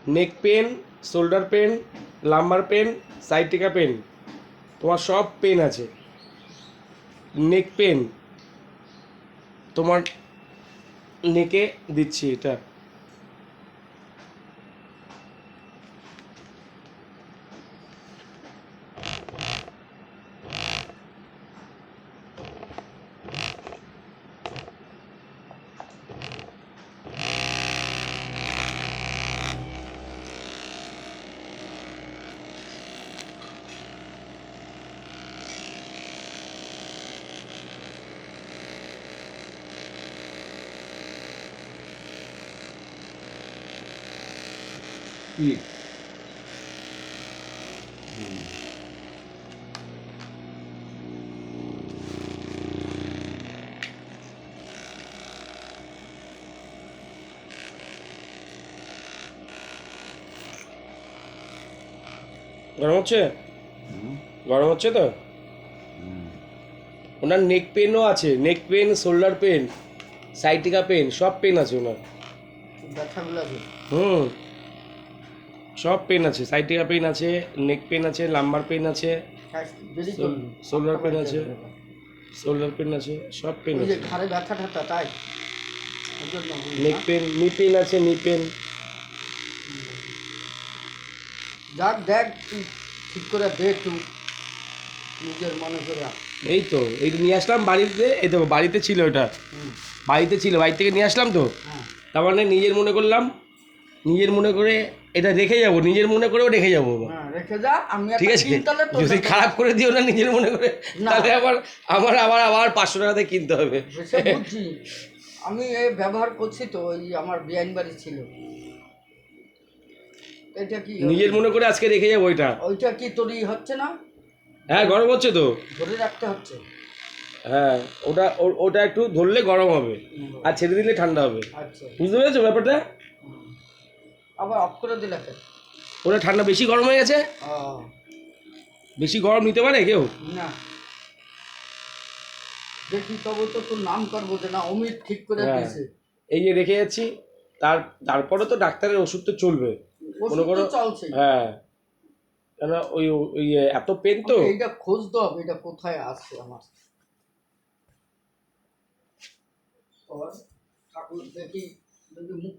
নেক pain, shoulder pain, lumbar pain, sciatica pain, তোমার সব pain আছে। নেক পেন তোমার নেকে দিচ্ছি এটা। কি গরম হচ্ছে? গরম হচ্ছে তো? ওনার নেক পেনও আছে, neck pain, shoulder pain, sciatica pain, সব পেন আছে ওনার। ব্যথাগুলো আছে। হুম, সব পেন আছে, সাইটিকা পেন আছে, নেক পেন আছে, লাম্বার পেন আছে, বেশি করবি শোল্ডার পেন আছে, শোল্ডার পেন আছে, সব পেন ওই যে আছে। ঘাড়ে ব্যথা ঠাথা তাই ওই জন্য নেক পেন, নি পেন আছে, নি পেন। যাক দেখ তুই ঠিক করে দে একটু নিজের মনে করে। এই তো এই নিয়ে আসলাম বাড়িতে, এই তো বাড়িতে ছিল এটা, হুম, বাড়িতে ছিল, বাড়ি থেকে নিয়ে আসলাম তো। হ্যাঁ তার মানে নিজের মনে করলাম, নিজের মনে করে এটা রেখে যাব, নিজের মনে করেও রেখে যাবো। হ্যাঁ রেখে যা আমি ঠিক একটা আছে, কিনতালে তোর যদি খারাপ করে দিও না নিজের মনে করে, না। তাহলে আবার আমার আবার আবার 500 টাকাতে কিনতে হবে। সে বুঝছি আমি এ ব্যবহার করছি তো ওই আমার বিয়াইন বাড়ি ছিল এটা কি নিজের মনে করে আজকে রেখে যাবো ওইটা। ওইটা কি তোরই হচ্ছে না হ্যাঁ, গরম হচ্ছে তো। ধরে রাখতে হচ্ছে? হ্যাঁ, ওটা ওটা একটু ধরলে গরম হবে, আর ছেড়ে দিলে ঠান্ডা হবে। আচ্ছা বুঝতে পেরেছো ব্যাপারটা? হুম। আবার অফ করে দিলে কেন? ওটা ঠান্ডা বেশি গরম হয়ে গেছে, ও, বেশি গরম নিতে পারে কেউ? না দেখি তবে তো তোর নাম করবো যে না অমিত ঠিক করে হ্যাঁ, দিয়েছে। এই যে রেখে যাচ্ছি, তারপরে তো ডাক্তারের ওষুধ তো চলবে মনে ওষুধ করো। তো চলছে। হ্যাঁ, কেন ওই ওই এত পেন তো। এইটা খুঁজতে হবে এটা কোথায় আছে আমার। ঠাকুর দেখি যদি মুখ